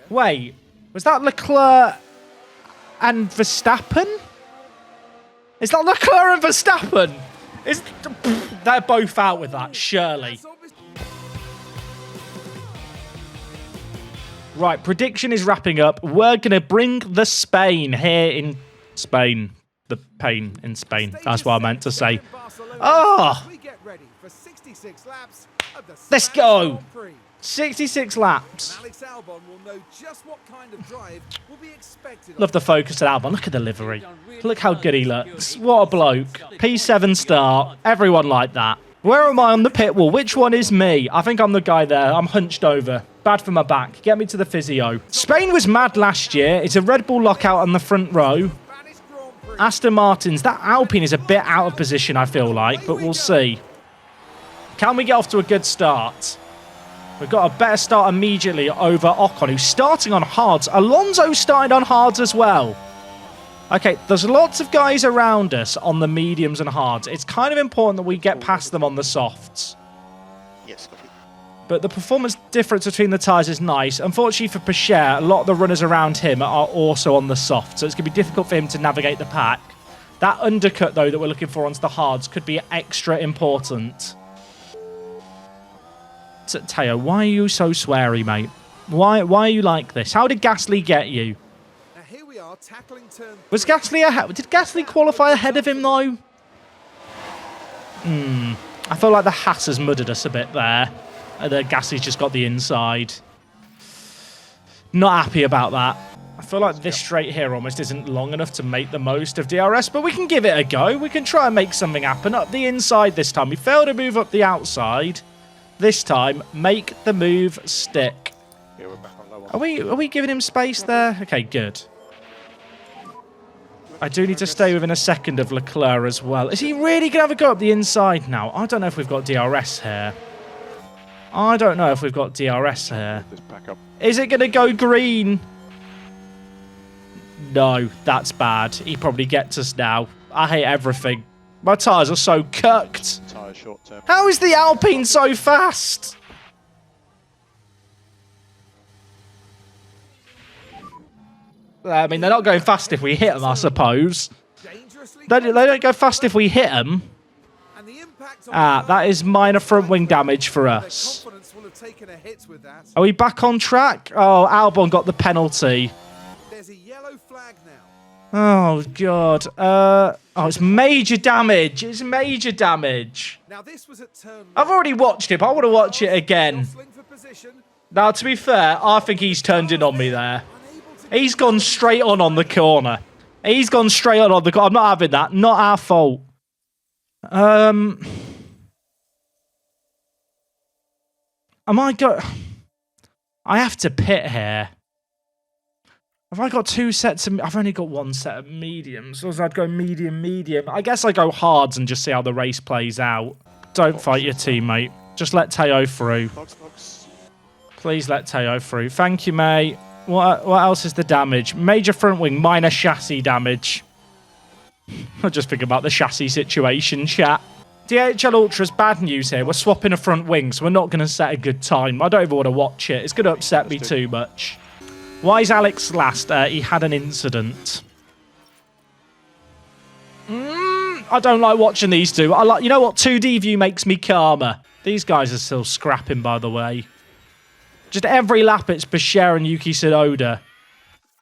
Wait, was that Leclerc and Verstappen? Is that Leclerc and Verstappen? They're both out with that, surely. Right, prediction is wrapping up. We're going to bring the Spain here in Spain. The pain in Spain. That's what I meant to say. Oh! Let's go! 66 laps. Love the focus at Albon. Look at the livery. Look how good he looks. What a bloke. P7 start. Everyone like that. Where am I on the pit wall? Which one is me? I think I'm the guy there. I'm hunched over. Bad for my back. Get me to the physio. Spain was mad last year. It's a Red Bull lockout on the front row. Aston Martins. That Alpine is a bit out of position, I feel like, but we'll see. Can we get off to a good start? We've got a better start immediately over Ocon, who's starting on hards. Alonso's starting on hards as well. Okay, there's lots of guys around us on the mediums and hards. It's kind of important that we get past them on the softs. Yes, copy. But the performance difference between the tyres is nice. Unfortunately for Pacher, a lot of the runners around him are also on the soft, so it's going to be difficult for him to navigate the pack. That undercut, though, that we're looking for onto the hards could be extra important. Teo, why are you so sweary, mate? Why are you like this? How did Gasly get you? Now here we are, tackling turn. Was Gasly ahead? Did Gasly qualify ahead of him, though? I feel like the Haas has mudded us a bit there. The Gasly's just got the inside. Not happy about that. I feel like this straight here almost isn't long enough to make the most of DRS, but we can give it a go. We can try and make something happen. Up the inside this time. We failed to move up the outside. This time, make the move stick. Yeah, we're back on low. Are we giving him space there? Okay, good. I do need to stay within a second of Leclerc as well. Is he really going to have a go up the inside now? I don't know if we've got DRS here. I don't know if we've got DRS here. Is it going to go green? No, that's bad. He probably gets us now. I hate everything. My tyres are so cucked. Tyre short term. How is the Alpine so fast? I mean, they're not going fast if we hit them, I suppose. They don't go fast if we hit them. Ah, that is minor front wing damage for us. Are we back on track? Oh, Albon got the penalty. There's a yellow flag now. Oh, God. Oh, it's major damage. It's major damage. Now this was at turn. I've already watched it, but I want to watch it again. Now, to be fair, I think he's turned in on me there. He's gone straight on the corner. He's gone straight on the corner. I'm not having that. Not our fault. Am I go... I have to pit here. Have I got two sets of... I've only got one set of mediums. So I'd go medium, medium. I guess I go hards and just see how the race plays out. Don't fight your teammate. Just let Teo through. Please let Teo through. Thank you, mate. What else is the damage? Major front wing, minor chassis damage. I'll just think about the chassis situation, chat. DHL Ultra's bad news here. We're swapping a front wing, so we're not going to set a good time. I don't even want to watch it. It's going to upset me too much. Why is Alex last? He had an incident. I don't like watching these two. You know what? 2D view makes me calmer. These guys are still scrapping, by the way. Just every lap, it's Pacher and Yuki Tsunoda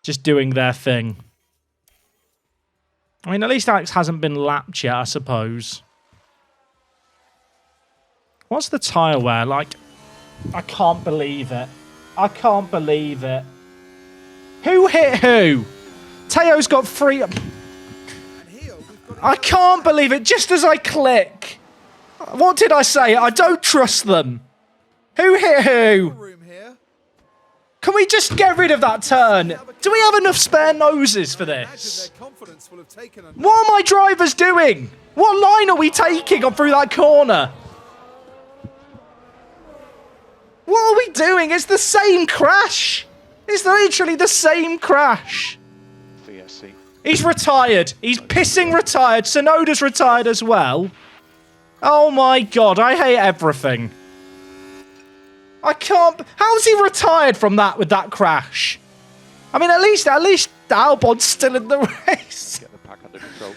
just doing their thing. I mean, at least Alex hasn't been lapped yet, I suppose. What's the tyre wear? Like, I can't believe it. I can't believe it. Who hit who? Teo's got three... I can't believe it. Just as I click. What did I say? I don't trust them. Who hit who? Can we just get rid of that turn? Do we have enough spare noses for this? What are my drivers doing? What line are we taking on through that corner? What are we doing? It's the same crash. It's literally the same crash. VSC. He's retired. He's pissing retired. Tsunoda's retired as well. Oh my God, I hate everything. I can't. How's he retired from that with that crash? I mean, at least Albon's still in the race. Get the pack under control.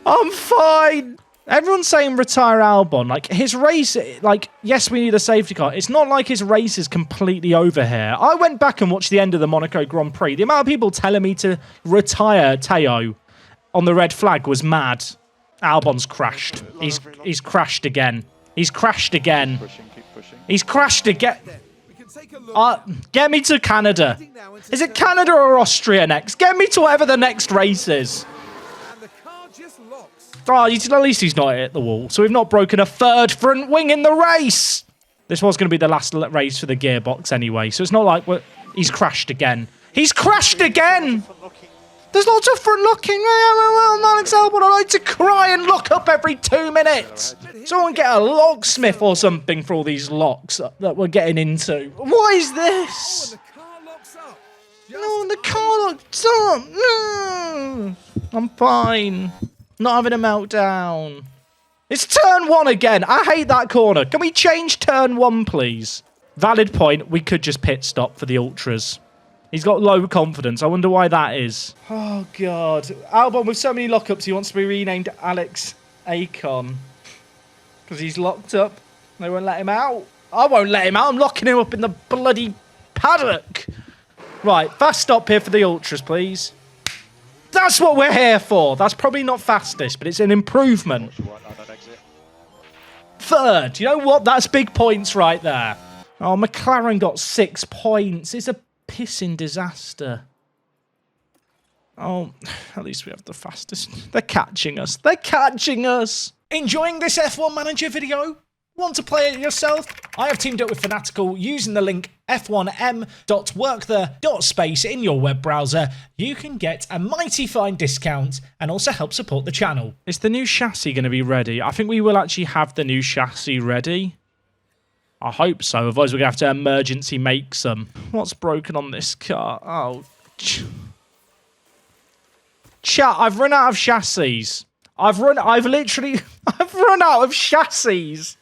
I'm fine. Everyone's saying retire Albon. Like, his race, like, yes, we need a safety car. It's not like his race is completely over here. I went back and watched the end of the Monaco Grand Prix. The amount of people telling me to retire Teo on the red flag was mad. Albon's crashed. He's crashed again. He's crashed again. Keep pushing. He's crashed again. We can take a look now. Get me to Canada. Now into Is it turn- Canada or Austria next? Get me to whatever the next race is. And the car just locks. Oh, at least he's not hit the wall. So we've not broken a third front wing in the race. This was going to be the last race for the gearbox anyway. So it's not like he's crashed again. He's crashed again. There's lots of front locking. Alex Albon, I like to cry and lock up every 2 minutes. Someone get a locksmith or something for all these locks that we're getting into. What is this? And the car locks up. No, the car locks up. No. I'm fine. Not having a meltdown. It's turn 1 again. I hate that corner. Can we change turn 1, please? Valid point. We could just pit stop for the ultras. He's got low confidence. I wonder why that is. Oh, God. Albon with so many lockups, he wants to be renamed Alex Acon. Because he's locked up. They won't let him out. I won't let him out. I'm locking him up in the bloody paddock. Right, fast stop here for the ultras, please. That's what we're here for. That's probably not fastest, but it's an improvement. Third. You know what? That's big points right there. Oh, McLaren got 6 points. It's a pissing disaster. Oh, at least we have the fastest. They're catching us. They're catching us. Enjoying this F1 Manager video? Want to play it yourself? I have teamed up with Fanatical using the link f1m.workthere.space in your web browser. You can get a mighty fine discount and also help support the channel. Is the new chassis going to be ready? I think we will actually have the new chassis ready. I hope so, otherwise we're going to have to emergency make some. What's broken on this car? Oh. Chat, I've run out of chassis. I've run out of chassis.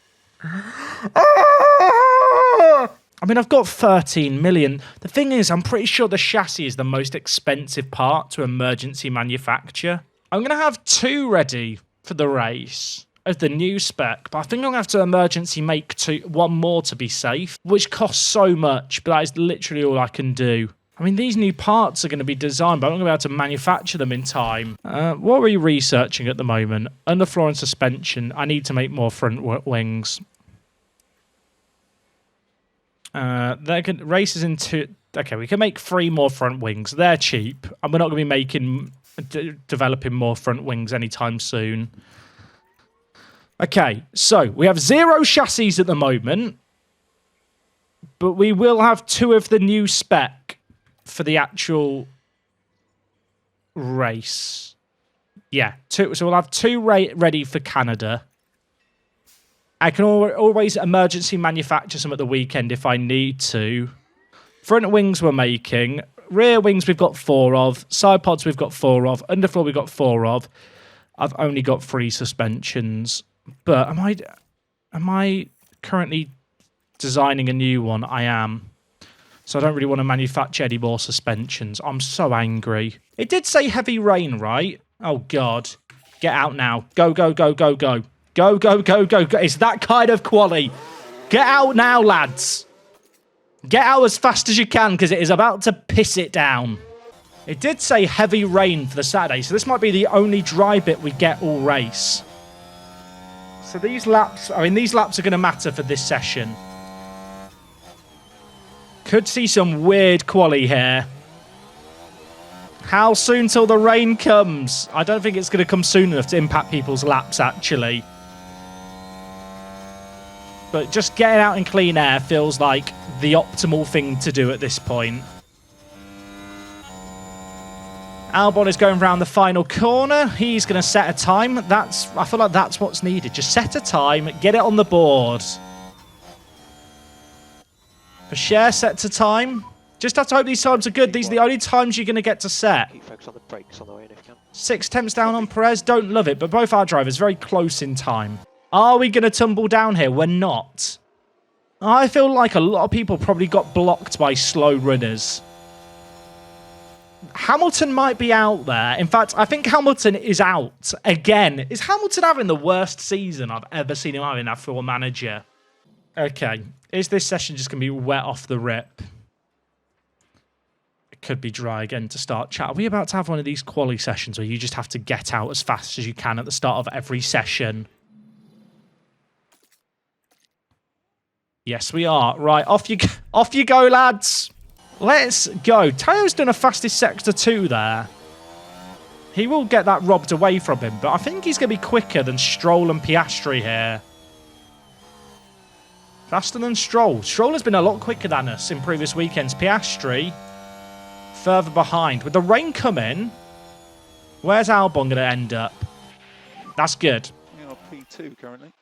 I mean, I've got 13 million. The thing is, I'm pretty sure the chassis is the most expensive part to emergency manufacture. I'm going to have 2 ready for the race of the new spec, but I think I'm going to have to emergency make 1 more to be safe, which costs so much, but that is literally all I can do. I mean, these new parts are going to be designed, but I'm not going to be able to manufacture them in time. What are we researching at the moment? Underfloor and suspension. I need to make more front wings. Races into... Okay, we can make 3 more front wings. They're cheap, and we're not going to be developing more front wings anytime soon. Okay, so we have 0 chassis at the moment, but we will have 2 of the new spec for the actual race. Yeah, 2. So we'll have 2 ready for Canada. I can always emergency manufacture some at the weekend if I need to. Front wings we're making. Rear wings we've got 4 of. Side pods we've got 4 of. Underfloor we've got 4 of. I've only got 3 suspensions. But am I currently designing a new one? I am. So I don't really want to manufacture any more suspensions. I'm so angry. It did say heavy rain, right? Oh, God. Get out now. Go, go, go, go, go. Go, go, go, go, go. It's that kind of quali. Get out now, lads. Get out as fast as you can, because it is about to piss it down. It did say heavy rain for the Saturday, so this might be the only dry bit we get all race. So these laps are going to matter for this session. Could see some weird quali here. How soon till the rain comes? I don't think it's going to come soon enough to impact people's laps, actually. But just getting out in clean air feels like the optimal thing to do at this point. Albon is going around the final corner. He's going to set a time. I feel like that's what's needed. Just set a time, get it on the board. For share, set to time. Just have to hope these times are good. These are the only times you're going to get to set. Keep focus on the brakes on the way in if you can. 6 tenths down on Perez. Don't love it, but both our drivers very close in time. Are we going to tumble down here? We're not. I feel like a lot of people probably got blocked by slow runners. Hamilton might be out there. In fact, I think Hamilton is out again. Is Hamilton having the worst season I've ever seen him having after a manager? Okay. Is this session just going to be wet off the rip? It could be dry again to start. Chat, are we about to have one of these quali sessions where you just have to get out as fast as you can at the start of every session? Yes, we are. Right, off you go, lads. Let's go. Tayo's done a fastest sector 2 there. He will get that robbed away from him, but I think he's going to be quicker than Stroll and Piastri here. Faster than Stroll. Stroll has been a lot quicker than us in previous weekends. Piastri further behind. With the rain coming, where's Albon going to end up? That's good. We are P2 currently.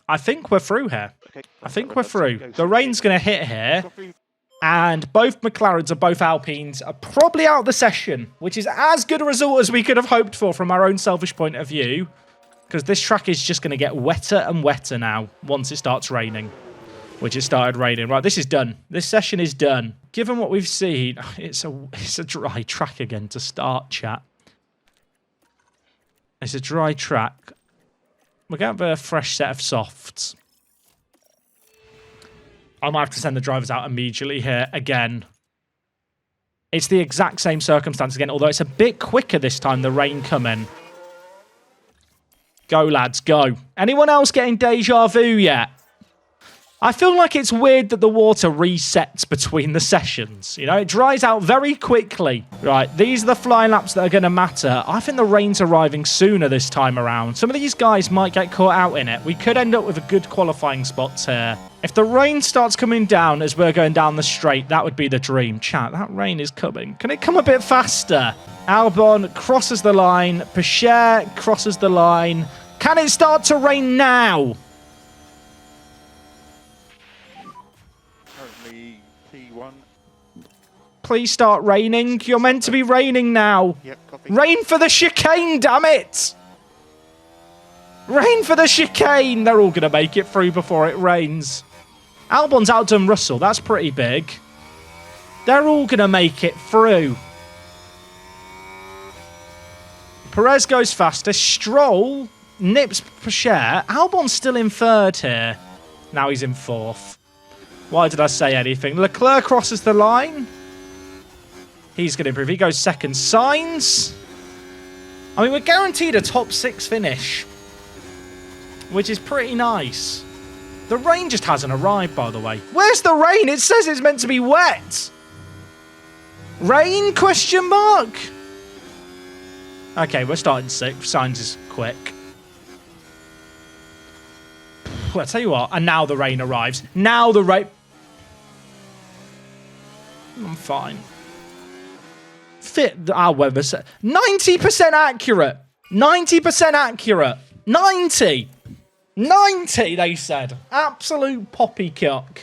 I think we're through here. Okay, I think we're through. The rain's going to hit here. And both McLarens and both Alpines are probably out of the session, which is as good a result as we could have hoped for from our own selfish point of view. Because this track is just going to get wetter and wetter now once it starts raining. Which it started raining. Right, this is done. This session is done. Given what we've seen, it's a dry track again to start, chat. It's a dry track. We're going to have a fresh set of softs. I might have to send the drivers out immediately here again. It's the exact same circumstance again, although it's a bit quicker this time, the rain coming. Go, lads, go. Anyone else getting deja vu yet? I feel like it's weird that the water resets between the sessions. You know, it dries out very quickly. Right, these are the flying laps that are going to matter. I think the rain's arriving sooner this time around. Some of these guys might get caught out in it. We could end up with a good qualifying spots here. If the rain starts coming down as we're going down the straight, that would be the dream. Chat, that rain is coming. Can it come a bit faster? Albon crosses the line. Pichet crosses the line. Can it start to rain now? P1. Please start raining. You're meant to be raining now. Yep, copy. Rain for the chicane, damn it! Rain for the chicane. They're all going to make it through before it rains. Albon's outdone Russell. That's pretty big. They're all going to make it through. Perez goes faster. Stroll nips Pichet. Albon's still in third here. Now he's in fourth. Why did I say anything? Leclerc crosses the line. He's going to improve. He goes second. Sainz. I mean, we're guaranteed a top 6 finish, which is pretty nice. The rain just hasn't arrived, by the way. Where's the rain? It says it's meant to be wet. Rain? Question mark. Okay, we're starting 6th. Sainz is quick. Well, I tell you what, and now the rain arrives. Now the rain... I'm fine. Fit our weather set. 90% accurate. 90% accurate. 90. 90, they said. Absolute poppycock.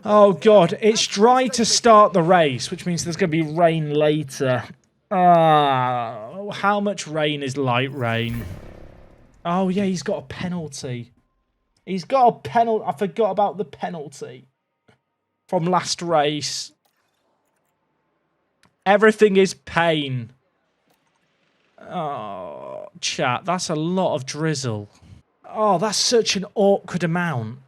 Oh, God. It's dry to start the race, which means there's going to be rain later. How much rain is light rain? Oh, yeah, he's got a penalty. He's got a penalty. I forgot about the penalty from last race. Everything is pain. Oh, chat, that's a lot of drizzle. Oh, that's such an awkward amount.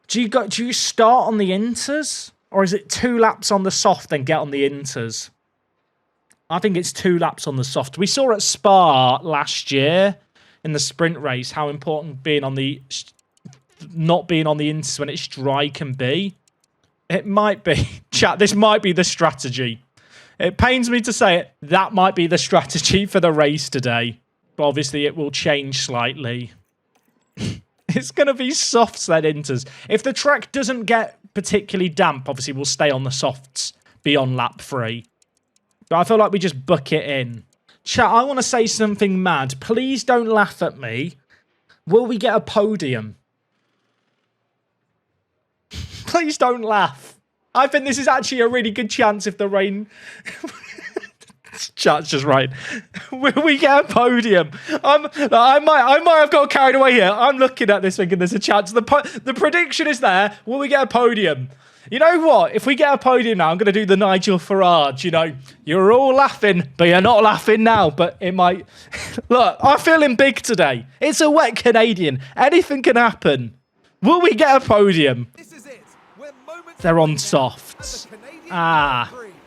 Do you start on the inters? Or is it 2 laps on the soft, then get on the inters? I think it's 2 laps on the soft. We saw at Spa last year in the sprint race how important not being on the inters when it's dry can be. It might be. Chat, this might be the strategy. It pains me to say it. That might be the strategy for the race today. But obviously it will change slightly. It's going to be softs then inters. If the track doesn't get particularly damp, obviously we'll stay on the softs beyond lap 3. But I feel like we just book it in. Chat, I want to say something mad. Please don't laugh at me. Will we get a podium? Please don't laugh. I think this is actually a really good chance if the rain... Chat's just right. Will we get a podium? I might have got carried away here. I'm looking at this thinking there's a chance. The prediction is there. Will we get a podium? You know what? If we get a podium now, I'm going to do the Nigel Farage. You know, you're all laughing, but you're not laughing now. But it might... Look, I'm feeling big today. It's a wet Canadian. Anything can happen. Will we get a podium? This is it. We're moments They're on away now, softs. and the Canadian Ah. Grand Prix.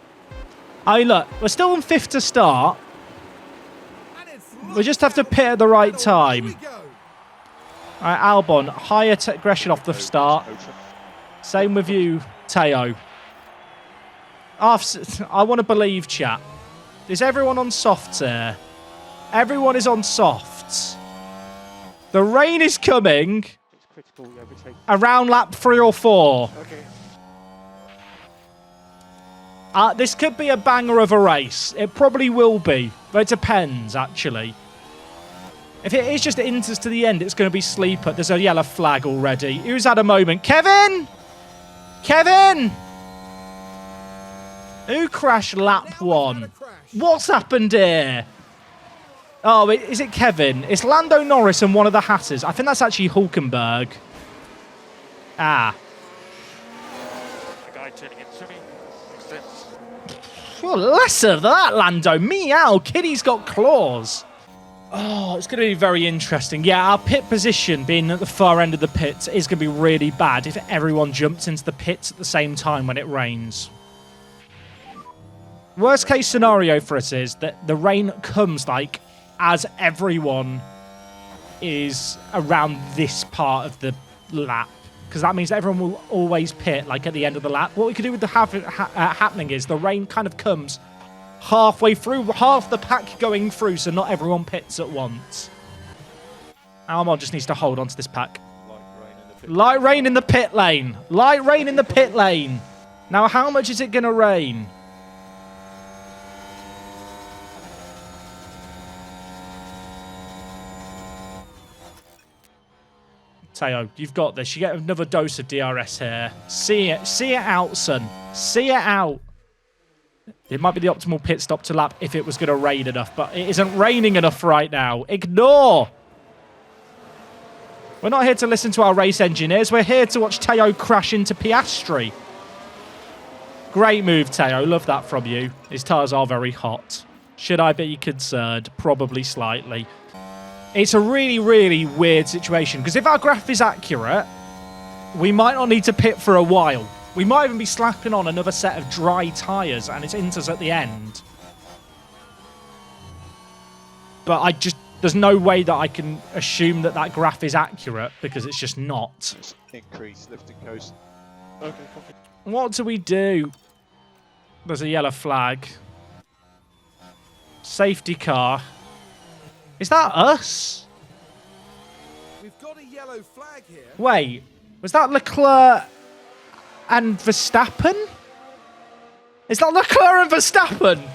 I look, we're still on 5th to start. And it's We just have to pit at the right Here we time. go. All right, Albon, higher aggression off the start. Same with you, Teo. I want to believe, chat. Is everyone on softs here? Everyone is on softs. The rain is coming It's critical. Yeah, we take. around lap 3 or 4. Okay. This could be a banger of a race. It probably will be, but it depends, actually. If it is just inters to the end, it's going to be sleeper. There's a yellow flag already. Who's had a moment? Kevin! Kevin! Who crashed lap Now we've had 1? a crash. What's happened here? Oh, is it Kevin? It's Lando Norris and one of the Hatters. I think that's actually Hulkenberg. Ah. The guy turning into me. Makes sense. Well, less of that, Lando. Meow. Kitty's got claws. Oh, it's going to be very interesting. Yeah, our pit position being at the far end of the pits is going to be really bad if everyone jumps into the pits at the same time when it rains. Worst case scenario for us is that the rain comes like as everyone is around this part of the lap. Because that means that everyone will always pit like at the end of the lap. What we could do with the happening is the rain kind of comes halfway through, half the pack going through, so not everyone pits at once. Almond just needs to hold on to this pack. Light rain in the pit lane. Light rain in the pit lane. Now, how much is it going to rain? Teo, you've got this. You get another dose of DRS here. See it out, son. See it out. It might be the optimal pit stop to lap if it was going to rain enough, but it isn't raining enough right now. Ignore. We're not here to listen to our race engineers. We're here to watch Teo crash into Piastri. Great move, Teo. Love that from you. His tyres are very hot. Should I be concerned? Probably slightly. It's a really, really weird situation, because if our graph is accurate, we might not need to pit for a while. We might even be slapping on another set of dry tyres, and it's inters at the end. But there's no way that I can assume that that graph is accurate, because it's just not. Increase lift and coast. Okay, copy. What do we do? There's a yellow flag. Safety car. Is that us? We've got a yellow flag here. Wait, was that Leclerc and Verstappen? Is that Leclerc and Verstappen?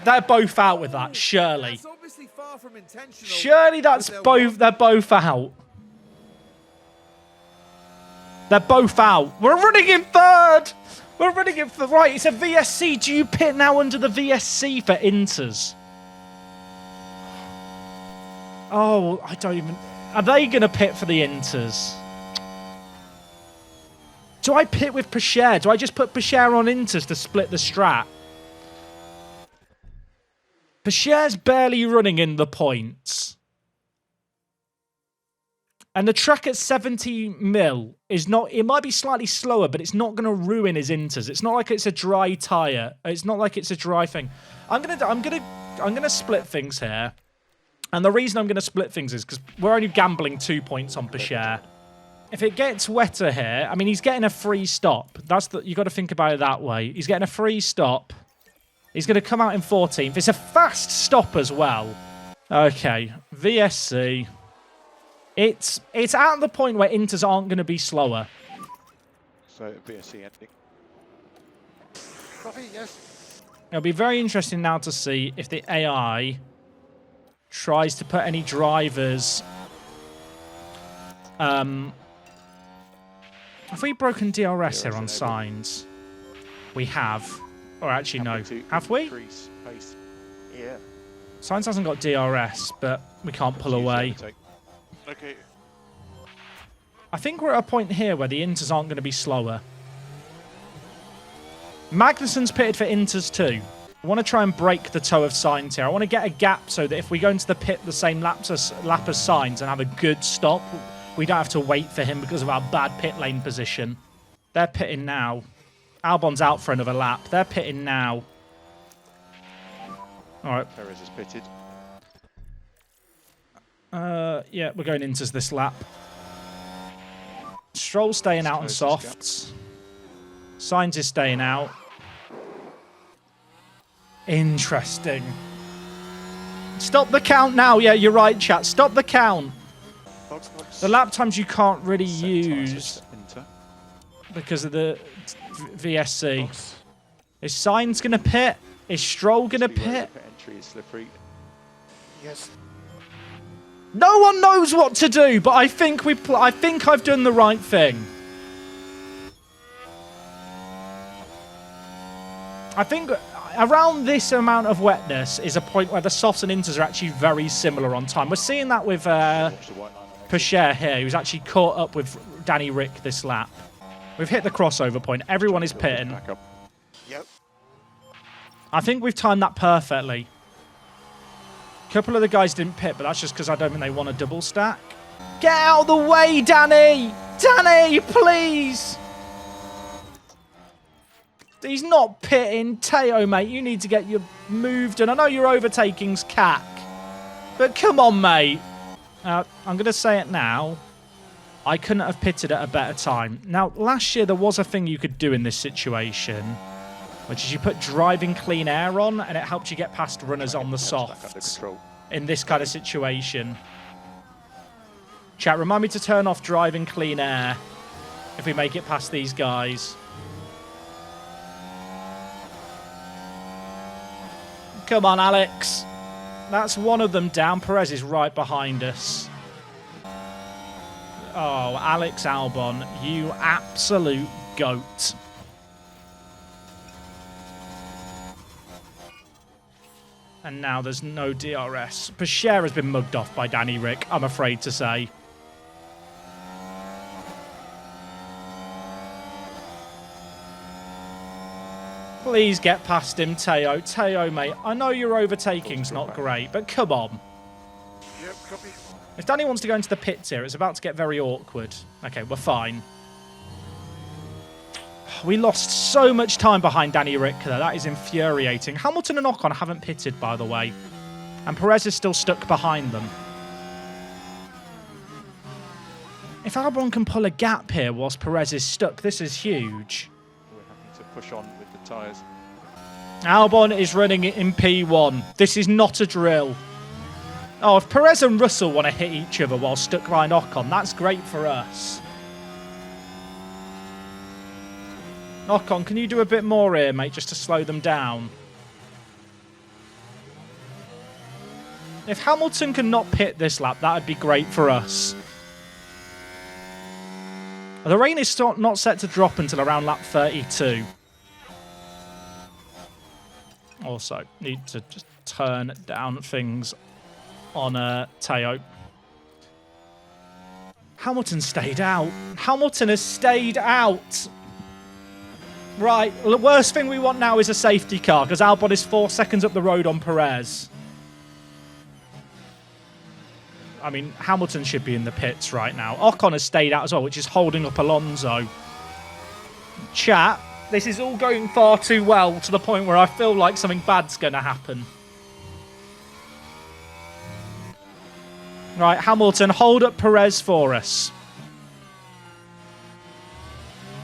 They're both out with that, surely. That's obviously far from intentional. Surely that's but both. They're both out. They're both out. We're running in third. We're running in third. Right, it's a VSC. Do you pit now under the VSC for inters? Oh, I don't even... Are they going to pit for the inters? Do I pit with Pacher? Do I just put Pacher on inters to split the strat? Pacher's barely running in the points. And the track at 70 mil is not... It might be slightly slower, but it's not going to ruin his inters. It's not like it's a dry tyre. It's not like it's a dry thing. I'm gonna split things here. And the reason I'm going to split things is because we're only gambling 2 points on Pacher. If it gets wetter here, I mean, he's getting a free stop. You got to think about it that way. He's getting a free stop. He's going to come out in 14th. It's a fast stop as well. Okay, VSC. It's at the point where inters aren't going to be slower. So VSC ending. Copy, yes. It'll be very interesting now to see if the AI tries to put any drivers. Have we broken DRS here on signs? We have. Or actually, no. Happy to Have we? increase pace. Yeah. Sainz hasn't got DRS, but we can't pull Use the away. overtake. Okay. I think we're at a point here where the Inters aren't going to be slower. Magnussen's pitted for Inters too. I want to try and break the toe of Sainz here. I want to get a gap so that if we go into the pit the same lap as Sainz and have a good stop, we don't have to wait for him because of our bad pit lane position. They're pitting now. Albon's out for another lap. They're pitting now. All right. Perez is pitted. Yeah, we're going Inters this lap. Stroll staying out on softs. Sainz is staying out. Interesting. Stop the count now. Yeah, you're right, chat. Stop the count. The lap times you can't really use because of the VSC. Is Sainz going to pit? Is Stroll going to pit? Entry is slippery. Yes. No one knows what to do, but I think I've done the right thing. I think around this amount of wetness is a point where the softs and inters are actually very similar on time. We're seeing that with Pochere here, who's actually caught up with Danny Rick this lap. We've hit the crossover point. Everyone is pitting. Yep. I think we've timed that perfectly. A couple of the guys didn't pit, but that's just because I don't think they want a double stack. Get out of the way, Danny! Danny, please! He's not pitting. Teo, mate, you need to get your moved. And I know your overtaking's cack. But come on, mate. I'm going to say it now. I couldn't have pitted at a better time. Now, last year there was a thing you could do in this situation, which is you put driving clean air on, and it helps you get past runners on the softs in this kind of situation. Chat, remind me to turn off driving clean air if we make it past these guys. Come on, Alex. That's one of them down. Perez is right behind us. Oh, Alex Albon, you absolute goat. And now there's no DRS. Pochere has been mugged off by Danny Rick, I'm afraid to say. Please get past him, Teo. Teo, mate, I know your overtaking's not great, but come on. Yep, copy. If Danny wants to go into the pits here, it's about to get very awkward. Okay, we're fine. We lost so much time behind Danny Rick there. That is infuriating. Hamilton and Ocon haven't pitted, by the way. And Perez is still stuck behind them. If Albon can pull a gap here whilst Perez is stuck, this is huge. We're having to push on with the tyres. Albon is running it in P1. This is not a drill. Oh, if Perez and Russell want to hit each other while stuck behind Ocon, that's great for us. Ocon, can you do a bit more here, mate, just to slow them down? If Hamilton can not pit this lap, that would be great for us. The rain is not set to drop until around lap 32. Also, need to just turn down things on Teo. Hamilton stayed out. Hamilton has stayed out. Right, the worst thing we want now is a safety car because Albon is 4 seconds up the road on Perez. I mean, Hamilton should be in the pits right now. Ocon has stayed out as well, which is holding up Alonso. Chat, this is all going far too well to the point where I feel like something bad's going to happen. Right, Hamilton, hold up Perez for us.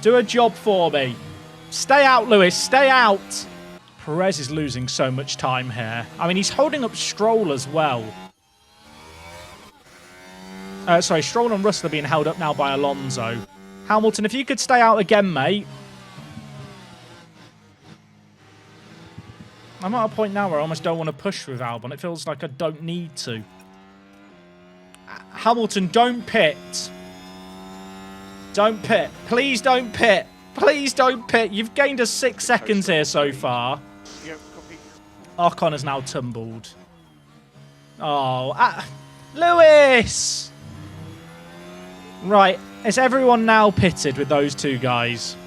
Do a job for me. Stay out, Lewis. Stay out. Perez is losing so much time here. I mean, he's holding up Stroll as well. Sorry, Stroll and Russell are being held up now by Alonso. Hamilton, if you could stay out again, mate. I'm at a point now where I almost don't want to push with Albon. It feels like I don't need to. Hamilton, don't pit. Don't pit. Please don't pit. Please don't pit. You've gained us 6 seconds here so far. Yep, copy. Ocon has now tumbled. Oh, Lewis! Right, is everyone now pitted with those two guys?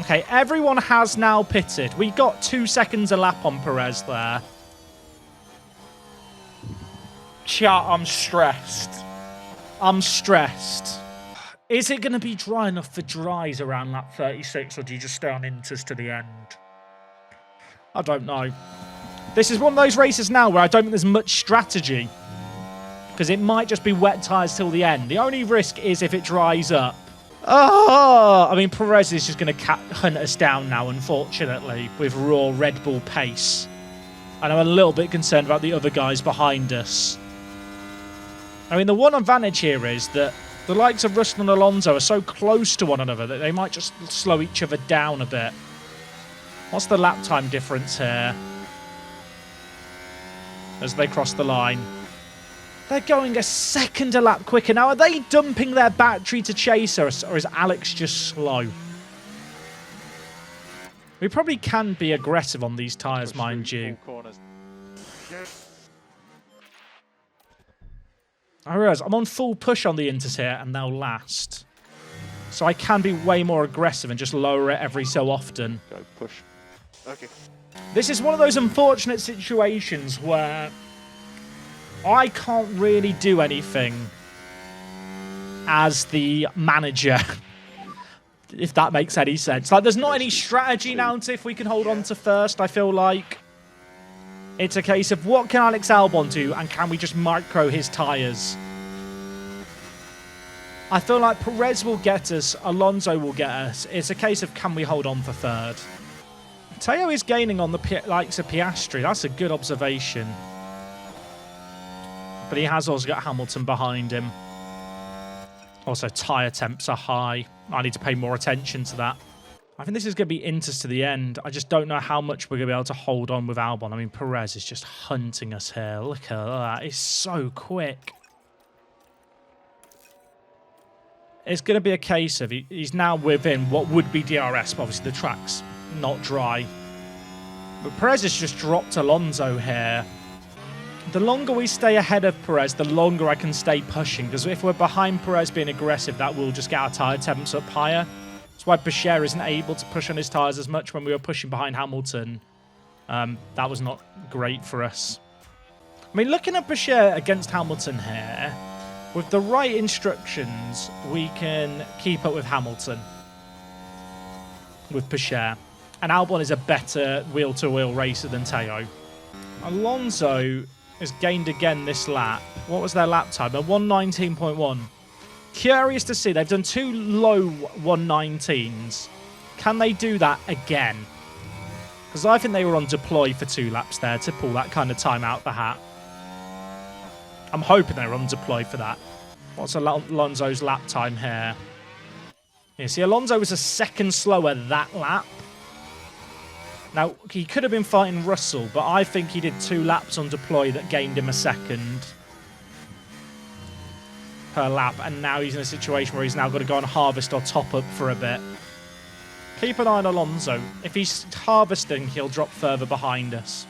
Okay, everyone has now pitted. We got 2 seconds a lap on Perez there. Chat, I'm stressed. I'm stressed. Is it going to be dry enough for dries around lap 36, or do you just stay on inters to the end? I don't know. This is one of those races now where I don't think there's much strategy, because it might just be wet tyres till the end. The only risk is if it dries up. Oh, I mean, Perez is just going to hunt us down now, unfortunately, with raw Red Bull pace. And I'm a little bit concerned about the other guys behind us. I mean, the one advantage here is that the likes of Russell and Alonso are so close to one another that they might just slow each other down a bit. What's the lap time difference here? As they cross the line. They're going a second a lap quicker. Now, are they dumping their battery to chase us, or is Alex just slow? We probably can be aggressive on these tyres, mind you. I realise I'm on full push on the inters here, and they'll last. So I can be way more aggressive and just lower it every so often. Go push. Okay. This is one of those unfortunate situations where I can't really do anything as the manager, if that makes any sense. Like, there's not any strategy now to if we can hold on to first. I feel like it's a case of what can Alex Albon do, and can we just micro his tyres? I feel like Perez will get us, Alonso will get us. It's a case of can we hold on for third? Teo is gaining on the likes of Piastri. That's a good observation. But he has also got Hamilton behind him. Also, tyre temps are high. I need to pay more attention to that. I think this is going to be inters to the end. I just don't know how much we're going to be able to hold on with Albon. I mean, Perez is just hunting us here. Look at that. It's so quick. It's going to be a case of he's now within what would be DRS, but obviously the track's not dry. But Perez has just dropped Alonso here. The longer we stay ahead of Perez, the longer I can stay pushing. Because if we're behind Perez being aggressive, that will just get our tyre temps up higher. That's why Bashir isn't able to push on his tyres as much when we were pushing behind Hamilton. That was not great for us. I mean, looking at Bashir against Hamilton here, with the right instructions, we can keep up with Hamilton. With Bashir. And Albon is a better wheel-to-wheel racer than Teo. Alonso has gained again this lap. What was their lap time? A 1:19.1. Curious to see. They've done 2 low 1:19s. Can they do that again? Because I think they were on deploy for 2 laps there to pull that kind of time out the hat. I'm hoping they were on deploy for that. What's Alonso's lap time here? You see, Alonso was a second slower that lap. Now, he could have been fighting Russell, but I think he did 2 laps on deploy that gained him a second per lap, and now he's in a situation where he's now got to go and harvest or top up for a bit. Keep an eye on Alonso. If he's harvesting, he'll drop further behind us.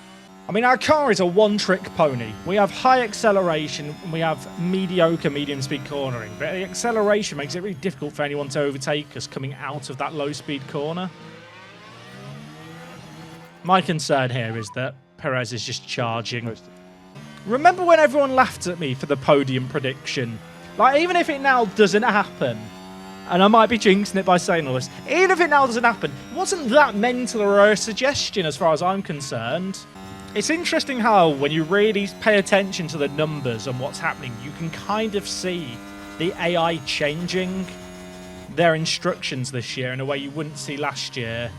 I mean, our car is a one-trick pony. We have high acceleration, and we have mediocre medium-speed cornering, but the acceleration makes it really difficult for anyone to overtake us coming out of that low-speed corner. My concern here is that Perez is just charging. Remember when everyone laughed at me for the podium prediction? Like, even if it now doesn't happen, and I might be jinxing it by saying all this, even if it now doesn't happen, wasn't that mental or a suggestion as far as I'm concerned? It's interesting how, when you really pay attention to the numbers and what's happening, you can kind of see the AI changing their instructions this year in a way you wouldn't see last year.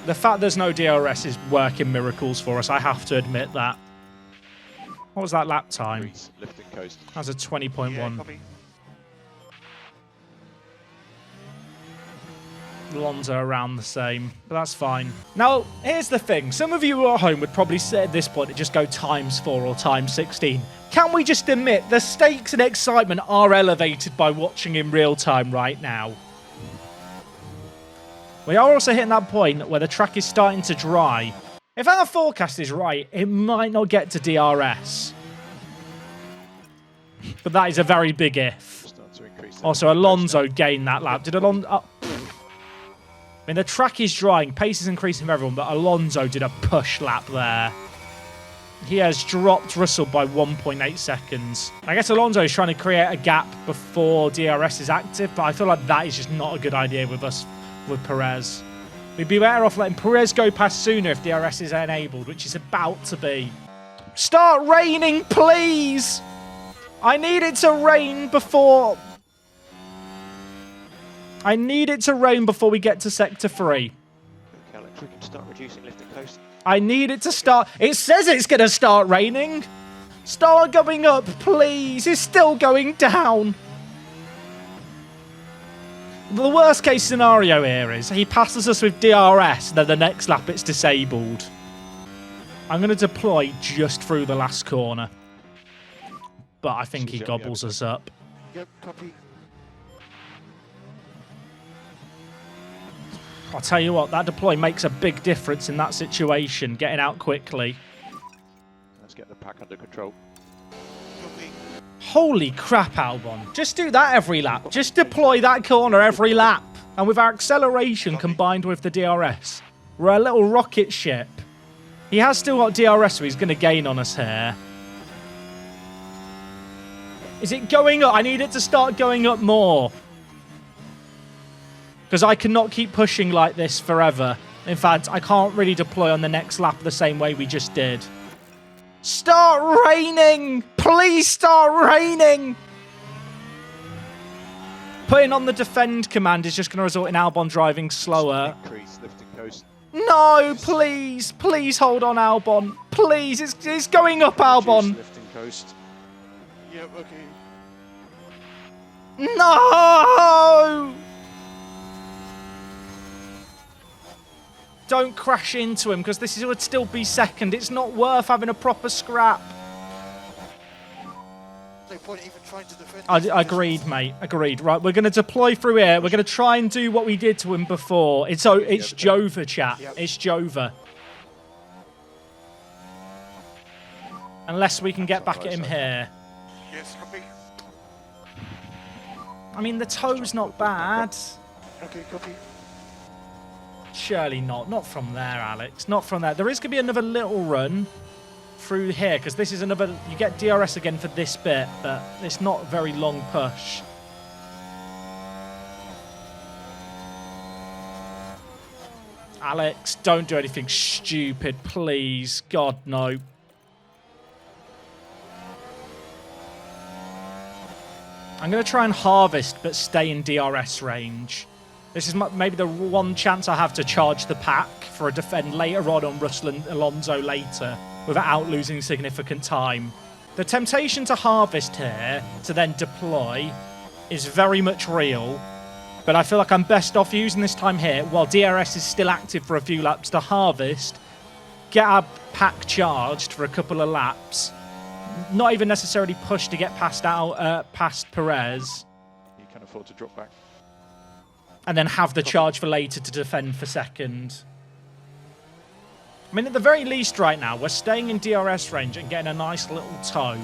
The fact there's no DRS is working miracles for us, I have to admit that. What was that lap time? Lift and coast. That was a 20.1. Yeah, Alonso around the same, but that's fine. Now, here's the thing. Some of you at home would probably say at this point, it just go ×4 or ×16. Can we just admit the stakes and excitement are elevated by watching in real time right now? We are also hitting that point where the track is starting to dry. If our forecast is right, it might not get to DRS. But that is a very big if. Start to increase Also, Alonso gained that lap. Did Alonso... I mean, the track is drying. Pace is increasing for everyone, but Alonso did a push lap there. He has dropped Russell by 1.8 seconds. I guess Alonso is trying to create a gap before DRS is active, but I feel like that is just not a good idea with Perez. We'd be better off letting Perez go past sooner if DRS is enabled, which is about to be. Start raining, please! I need it to rain before... I need it to rain before we get to Sector 3. Okay, Alex, we can start reducing lift and coast. I need it to start... It says it's going to start raining. Start going up, please. It's still going down. The worst case scenario here is he passes us with DRS, and then the next lap it's disabled. I'm going to deploy just through the last corner. But I think he gobbles us up. Yep, copy. I'll tell you what, that deploy makes a big difference in that situation, getting out quickly. Let's get the pack under control. Copy. Holy crap, Albon. Just do that every lap. Just deploy that corner every lap. And with our acceleration combined with the DRS, we're a little rocket ship. He has still got DRS, so he's going to gain on us here. Is it going up? I need it to start going up more. Because I cannot keep pushing like this forever. In fact, I can't really deploy on the next lap the same way we just did. Start raining! Please start raining! Putting on the defend command is just going to result in Albon driving slower. Increase lift and coast. No, please. Please hold on, Albon. Please, it's going up, Albon. Reduce lift and coast. Yep, okay. No! Don't crash into him, because this would still be second. It's not worth having a proper scrap. No point even trying to defend. Agreed, mate. Agreed. Right, we're going to deploy through here. We're going to try and do what we did to him before. It's Jova, chat. Yep. It's Jova. Unless we can get back at him here. Yes, copy. I mean, the toe's not bad. Okay, copy. Surely not. Not from there, Alex. Not from there. There is going to be another little run through here, because this is another... You get DRS again for this bit, but it's not a very long push. Alex, don't do anything stupid, please. God, no. I'm going to try and harvest, but stay in DRS range. This is maybe the one chance I have to charge the pack for a defend later on Russell and Alonso later without losing significant time. The temptation to harvest here, to then deploy, is very much real. But I feel like I'm best off using this time here while DRS is still active for a few laps to harvest, get our pack charged for a couple of laps, not even necessarily push to get past Perez. You can afford to drop back. And then have the charge for later to defend for second. I mean, at the very least right now, we're staying in DRS range and getting a nice little toe.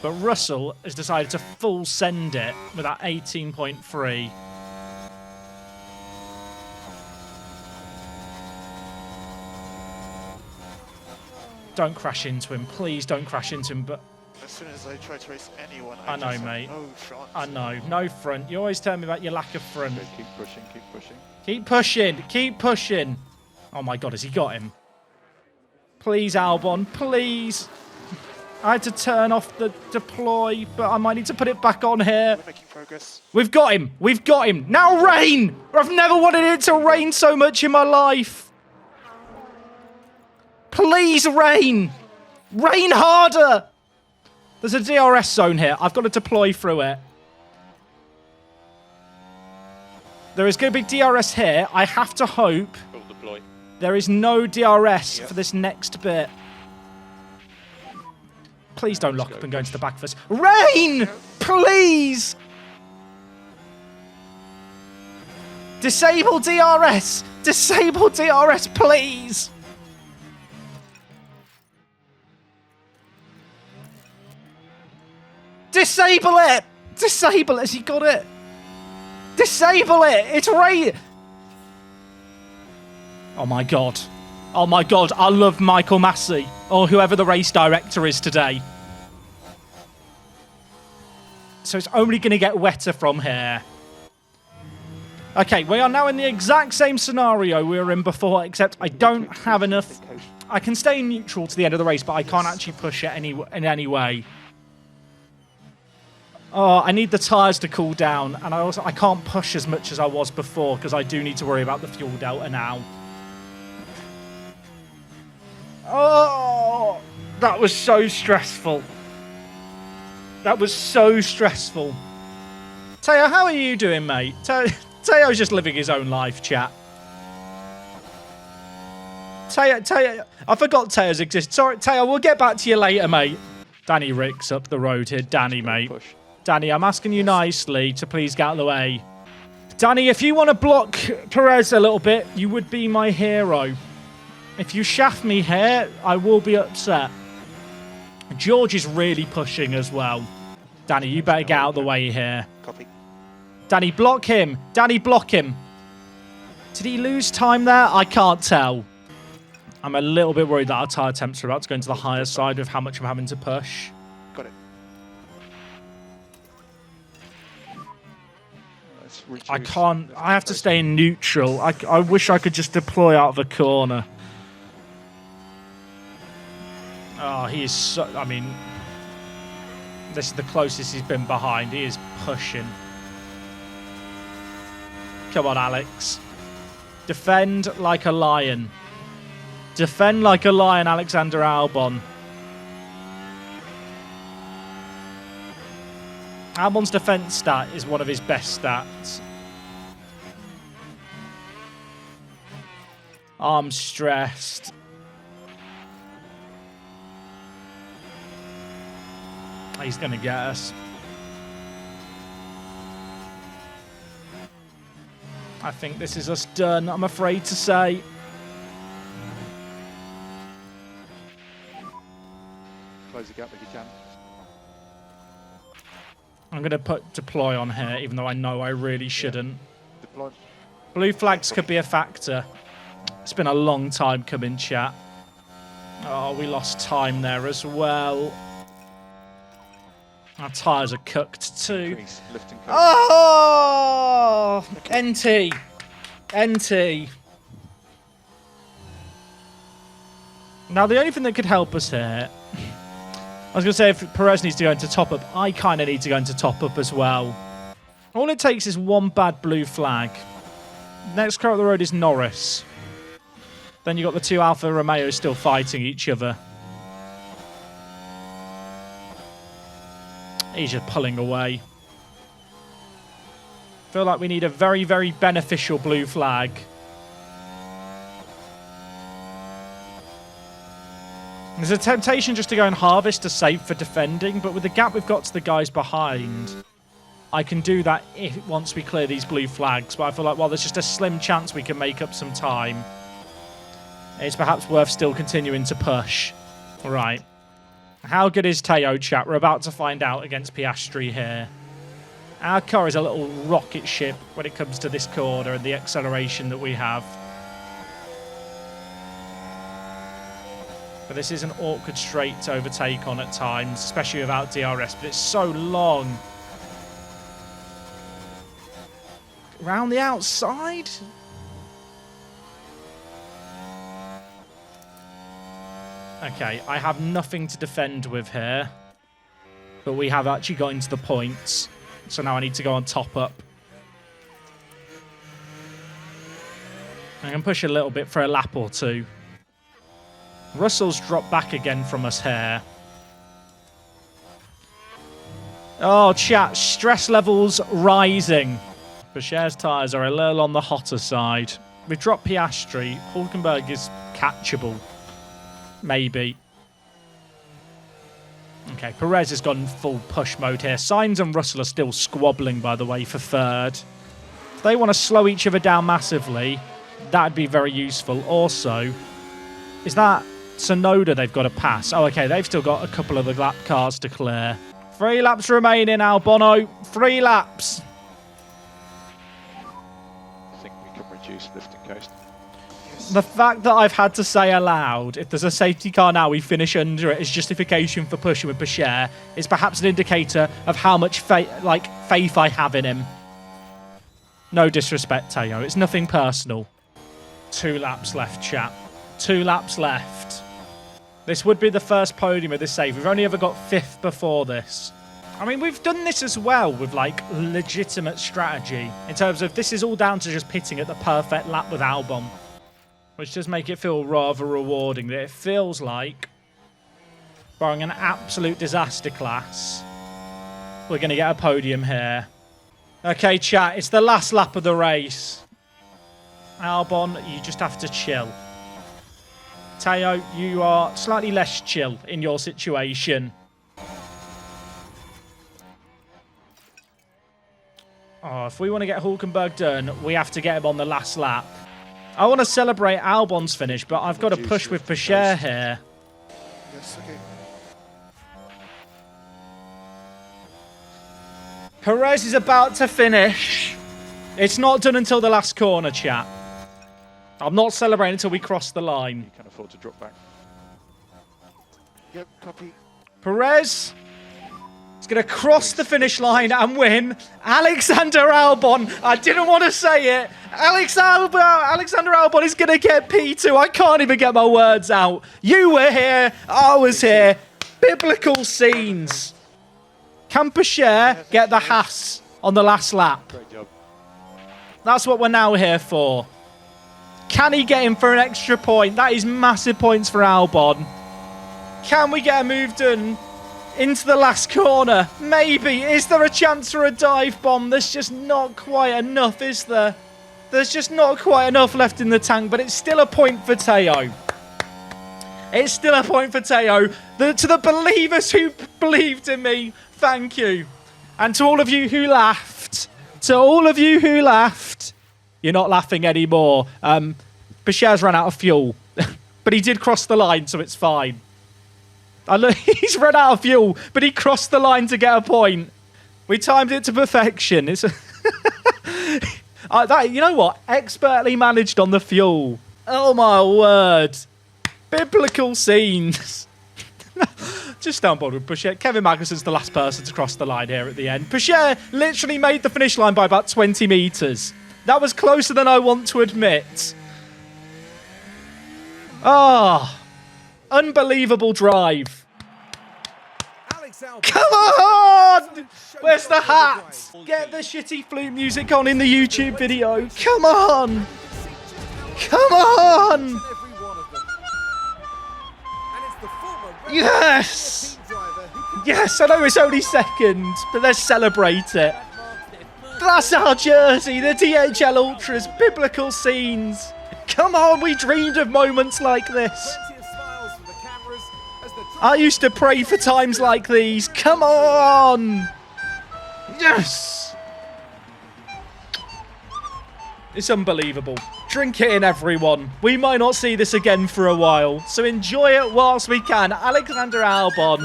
But Russell has decided to full send it with that 18.3. Don't crash into him. Please don't crash into him. But As soon as I try to race anyone, I know, just have mate. No chance. I know. No front. You always tell me about your lack of front. Okay, keep pushing, keep pushing. Keep pushing. Keep pushing. Oh, my God. Has he got him? Please, Albon. Please. I had to turn off the deploy, but I might need to put it back on here. We're making progress. We've got him. We've got him. Now rain. I've never wanted it to rain so much in my life. Please, rain. Rain harder. There's a DRS zone here. I've got to deploy through it. There is going to be DRS here. I have to hope Full deploy. there is no DRS for this next bit. Please don't lock up and go into the back of us. Rain! Please! Disable DRS! Disable DRS, please! Disable it! Disable it! Has he got it? Disable it! It's rain! Oh my god. Oh my god, I love Michael Massey, or whoever the race director is today. So it's only going to get wetter from here. Okay, we are now in the exact same scenario we were in before, except I don't have enough. I can stay neutral to the end of the race, but I can't actually push it in any way. Oh, I need the tyres to cool down, and I can't push as much as I was before because I do need to worry about the fuel delta now. Oh, that was so stressful. That was so stressful. Teo, how are you doing, mate? Teo's just living his own life, chat. Teo, I forgot Teo's exist. Sorry, Teo, we'll get back to you later, mate. Danny Rick's up the road here. Danny, mate. Danny, I'm asking you nicely to please get out of the way. Danny, if you want to block Perez a little bit, you would be my hero. If you shaft me here, I will be upset. George is really pushing as well. Danny, you better get out of the way here. Copy. Danny, block him. Danny, block him. Did he lose time there? I can't tell. I'm a little bit worried that our tyre temps are about to go into the higher side with how much I'm having to push. Got it. I can't. I have to stay in neutral. I wish I could just deploy out of a corner. Oh, he is so... I mean, this is the closest he's been behind. He is pushing. Come on, Alex. Defend like a lion. Defend like a lion, Alexander Albon. Albon's defense stat is one of his best stats. I'm stressed. He's going to get us. I think this is us done, I'm afraid to say. Close the gap if you can. I'm going to put deploy on here, even though I know I really shouldn't. Deploy. Blue flags could be a factor. It's been a long time coming, chat. Oh, we lost time there as well. Our tyres are cooked too. Increase, lift and cook. Oh! NT. NT. Now, the only thing that could help us here... I was going to say, if Perez needs to go into top-up, I kind of need to go into top-up as well. All it takes is one bad blue flag. Next car up the road is Norris. Then you've got the two Alfa Romeos still fighting each other. He's just pulling away. Feel like we need a very, very beneficial blue flag. There's a temptation just to go and harvest to save for defending, but with the gap we've got to the guys behind, I can do that once we clear these blue flags. But I feel like, well, there's just a slim chance we can make up some time. It's perhaps worth still continuing to push. All right. How good is Teo, chat? We're about to find out against Piastri here. Our car is a little rocket ship when it comes to this corner and the acceleration that we have. But this is an awkward straight to overtake on at times, especially without DRS, but it's so long. Round the outside? Okay, I have nothing to defend with here. But we have actually got into the points. So now I need to go on top up. I can push a little bit for a lap or two. Russell's dropped back again from us here. Oh, chat, stress levels rising. Bashir's tyres are a little on the hotter side. We've dropped Piastri. Hulkenberg is catchable. Maybe. Okay, Perez has gone full push mode here. Sainz and Russell are still squabbling, by the way, for third. If they want to slow each other down massively, that'd be very useful. Also, is that Tsunoda they've got to pass? Oh, okay, they've still got a couple of the lap cars to clear. 3 laps remaining, Albon. 3 laps. I think we can reduce lift and coast. The fact that I've had to say aloud, if there's a safety car now, we finish under it as justification for pushing with Pichère is perhaps an indicator of how much faith I have in him. No disrespect, Teo. It's nothing personal. 2 laps left, chap. 2 laps left. This would be the first podium of this save. We've only ever got 5th before this. I mean, we've done this as well with, like, legitimate strategy. In terms of this is all down to just pitting at the perfect lap with Albon. Which does make it feel rather rewarding. That it feels like, barring an absolute disaster class, we're going to get a podium here. Okay, chat, it's the last lap of the race. Albon, you just have to chill. Teo, you are slightly less chill in your situation. Oh, if we want to get Hülkenberg done, we have to get him on the last lap. I want to celebrate Albon's finish, but I've got to push with Pichère here. Yes, okay. Perez is about to finish. It's not done until the last corner, chat. I'm not celebrating until we cross the line. You can afford to drop back. Yep, copy. Perez is going to cross the finish line and win. Alexander Albon. I didn't want to say it. Alexander Albon is going to get P2. I can't even get my words out. You were here. I was here. Biblical scenes. Can Pichère get the Haas on the last lap? Great job. That's what we're now here for. Can he get him for an extra point? That is massive points for Albon. Can we get a move done into the last corner? Maybe. Is there a chance for a dive bomb? There's just not quite enough, is there? There's just not quite enough left in the tank, but it's still a point for Teo. It's still a point for Teo. To the believers who believed in me, thank you. And to all of you who laughed, you're not laughing anymore. Pichère's run out of fuel, but he did cross the line, so it's fine. He's run out of fuel, but he crossed the line to get a point. We timed it to perfection. It's you know what? Expertly managed on the fuel. Oh my word. Biblical scenes. Just don't bother with Pichère. Kevin Magnussen's the last person to cross the line here at the end. Pichère literally made the finish line by about 20 metres. That was closer than I want to admit. Ah, unbelievable drive. Come on! Where's the hat? Get the shitty flute music on in the YouTube video. Come on! Come on! Yes! Yes, I know it's only second, but let's celebrate it. That's our jersey, the DHL Ultras, biblical scenes. Come on, we dreamed of moments like this. I used to pray for times like these. Come on! Yes! It's unbelievable. Drink it in, everyone. We might not see this again for a while, so enjoy it whilst we can. Alexander Albon.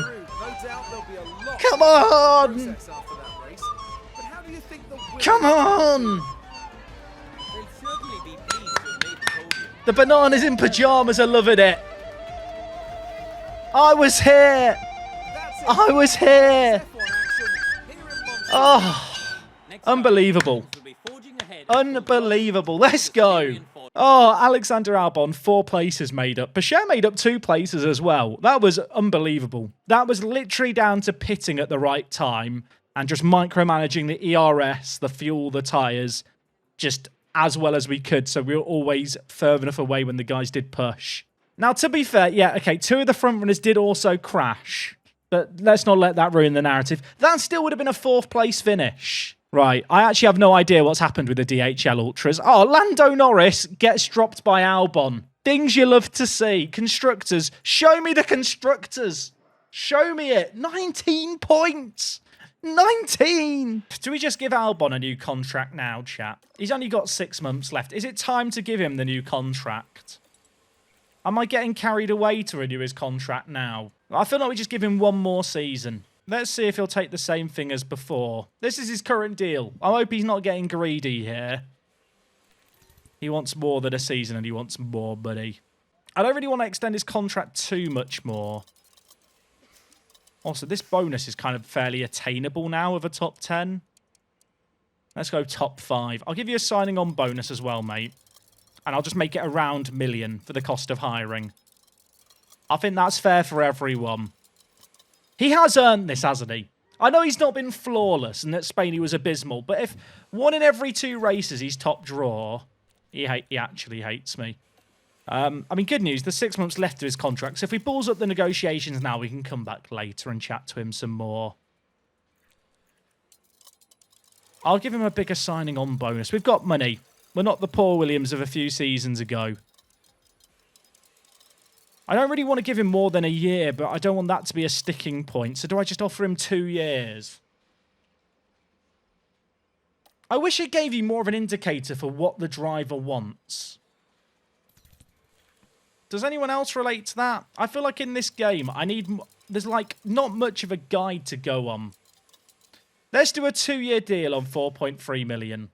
Come on! Come on! The bananas in pyjamas are loving it. I was here. I was here. Oh, unbelievable. Unbelievable. Let's go. Oh, Alexander Albon, 4 places made up. Pichère made up 2 places as well. That was unbelievable. That was literally down to pitting at the right time and just micromanaging the ERS, the fuel, the tyres, just as well as we could. So we were always further enough away when the guys did push. Now, to be fair, yeah, okay, 2 of the front runners did also crash. But let's not let that ruin the narrative. That still would have been a 4th place finish. Right, I actually have no idea what's happened with the DHL Ultras. Oh, Lando Norris gets dropped by Albon. Things you love to see. Constructors. Show me the constructors. Show me it. 19 points. 19. Do we just give Albon a new contract now, chat? He's only got 6 months left. Is it time to give him the new contract? Am I getting carried away to renew his contract now? I feel like we just give him one more season. Let's see if he'll take the same thing as before. This is his current deal. I hope he's not getting greedy here. He wants more than a season and he wants more money. I don't really want to extend his contract too much more. Also, this bonus is kind of fairly attainable now of a top 10. Let's go top 5. I'll give you a signing on bonus as well, mate. And I'll just make it around $1 million for the cost of hiring. I think that's fair for everyone. He has earned this, hasn't he? I know he's not been flawless and at Spain he was abysmal, but if 1 in every 2 races he's top draw, he actually hates me. I mean, good news, there's 6 months left of his contract, so if he balls up the negotiations now, we can come back later and chat to him some more. I'll give him a bigger signing on bonus. We've got money. We're not the poor Williams of a few seasons ago. I don't really want to give him more than a year, but I don't want that to be a sticking point, so do I just offer him 2 years? I wish it gave you more of an indicator for what the driver wants. Does anyone else relate to that? I feel like in this game, there's like not much of a guide to go on. Let's do a 2-year deal on 4.3 million.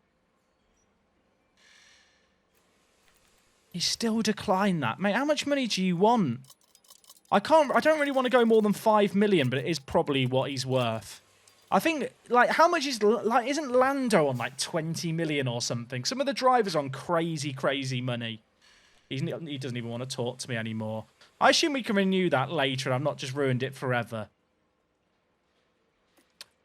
He still declined that. Mate, how much money do you want? I don't really want to go more than 5 million, but it is probably what he's worth. I think, like, how much is, like, isn't Lando on like 20 million or something? Some of the drivers are on crazy, crazy money. He doesn't even want to talk to me anymore. I assume we can renew that later and I've not just ruined it forever.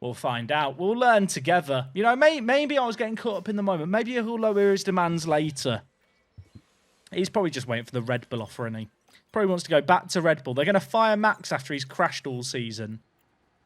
We'll find out. We'll learn together. You know, maybe I was getting caught up in the moment. Maybe he'll lower his demands later. He's probably just waiting for the Red Bull offer, isn't he? Probably wants to go back to Red Bull. They're going to fire Max after he's crashed all season.